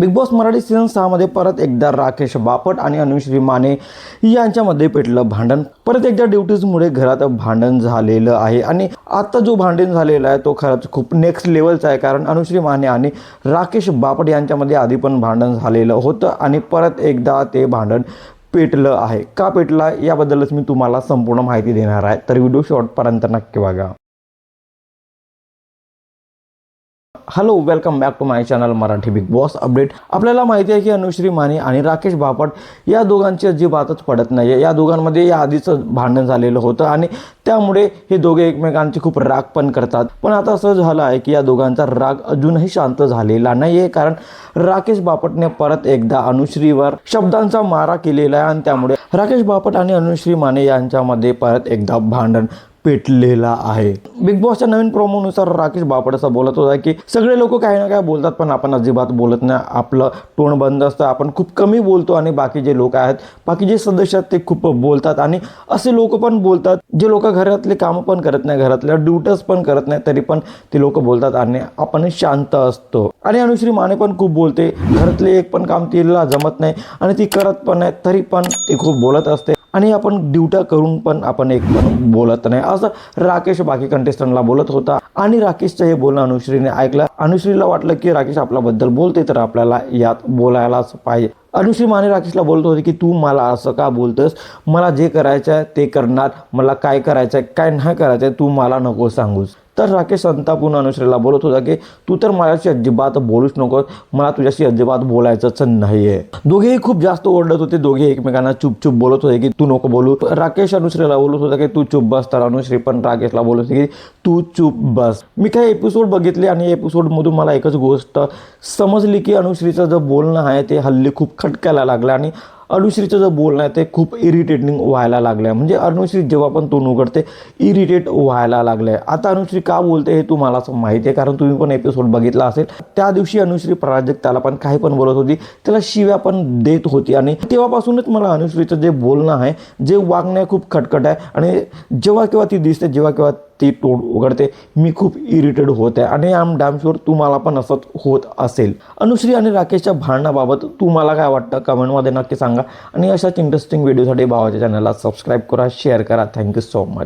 Big boss Marathi season 6 मध्ये परत एकदा राकेश बापट आणि अनुश्री माने यांच्यामध्ये पेटलं भांडण। परत एकदा ड्युटीजमुळे घरात भांडण झालेलं आहे आणि आता जो भांडण झालेला आहे तो खरंच खूप नेक्स्ट लेवलचा आहे, कारण अनुश्री माने आणि राकेश बापट यांच्यामध्ये आधी पण भांडण झालेलं होतं आणि परत एकदा ते भांडण पेटलं आहे। का पेटलं याबद्दलच मी तुम्हाला संपूर्ण माहिती देणार आहे, तर व्हिडिओ शेवटपर्यंत नक्की बघा। Hello, welcome back to my channel Marathi Bigg Boss update. आपल्याला माहिती आहे की अनुश्री माने आणि राकेश बापट या दोघांची अजिबातच पडत नाही। या दोघांमध्ये या आधीच भांडण झालेलं होतं आणि त्यामुळे हे दोघे एकमेकांची खूप राग पण करतात। पण आता असं झालं आहे की या दोघांचा राग अजूनही शांत झालेला नाही आहे, कारण राकेश बापटने परत एकदा अनुश्रीवर शब्दांचा मारा केलेला आहे आणि त्यामुळे राकेश बापट आणि अनुश्री माने यांच्यामध्ये परत एकदा भांडण पेटलेला आहे। बिग बॉसच्या नवीन प्रोमोनुसार राकेश बापट असं बोलत होता की सगळे लोक काही ना काय बोलतात पण आपण अजिबात बोलत नाही, आपलं तोंड बंद असतं, आपण खूप कमी बोलतो आणि बाकी जे लोक आहेत, बाकी जे सदस्य आहेत ते खूप बोलतात आणि असे लोक पण बोलतात जे लोक घरातले कामं पण करत नाही, घरातल्या ड्युटीज पण करत नाही, तरी पण ते लोक बोलतात आणि आपण शांत असतो। आणि अनुश्री माने पण खूप बोलते, घरातले एक पण काम तिला जमत नाही आणि ती करत पण नाही, तरी पण ती खूप बोलत असते आणि आपण ड्युट्या करून पण आपण एक पण बोलत नाही, असं राकेश बाकी कंटेस्टंटला बोलत होता। आणि राकेशचं हे बोलणं अनुश्रीने ऐकलं। अनुश्रीला वाटलं की राकेश आपल्याबद्दल बोलते तर आपल्याला यात बोलायलाच पाहिजे। अनुश्री माने राकेशला बोलत होते की तू मला असं का बोलतोस, मला जे करायचं आहे ते करणार, मला काय करायचं आहे काय नाही करायचं आहे तू मला नको सांगूस। तर राकेश संतापून अनुश्रीला बोलत होता की तू तर माझ्याशी अजिबात बोलूच नकोस, मला तुझ्याशी अजिबात बोलायचंच नाही आहे। दोघेही खूप जास्त ओरडत होते, दोघे एकमेकांना चुप बोलत होते की तू नको बोलू। राकेश अनुश्रीला बोलत होता की तू चुप बस, तर अनुश्री पण राकेशला बोलत होती की तू चुप बस। मी काही एपिसोड बघितले आणि एपिसोडमधून मला एकच गोष्ट समजली की अनुश्रीचं जे बोलणं आहे ते हल्ली खूप खटकायला लागलं आणि अनुश्रीचं जे बोलणं आहे ते खूप इरिटेटिंग व्हायला लागलं आहे। म्हणजे अनुश्री जेव्हा पण तोंड उघडते इरिटेट व्हायला लागलं आहे। आता अनुश्री का बोलते हे तुम्हाला माहिती आहे, कारण तुम्ही पण एपिसोड बघितला असेल। त्या दिवशी अनुश्री प्राजक्ताला पण काही पण बोलत होती, त्याला शिव्या पण देत होती आणि तेव्हापासूनच मला अनुश्रीचं जे बोलणं आहे, जे वागणं आहे खूप खटखट आहे आणि जेव्हा केव्हा ती दिसते, जेव्हा केव्हा ती तोंड उघडते, मी खूप इरिटेट होत आहे आणि आय एम डॅम शुअर तुम्हाला पण असंच होत असेल। अनुश्री आणि राकेशच्या भांडणाबाबत तुम्हाला काय वाटतं कमेंटमध्ये नक्की सांगा आणि अशाच इंटरेस्टिंग व्हिडिओसाठी भावाच्या चॅनलला सबस्क्राईब करा, शेअर करा। Thank you so much.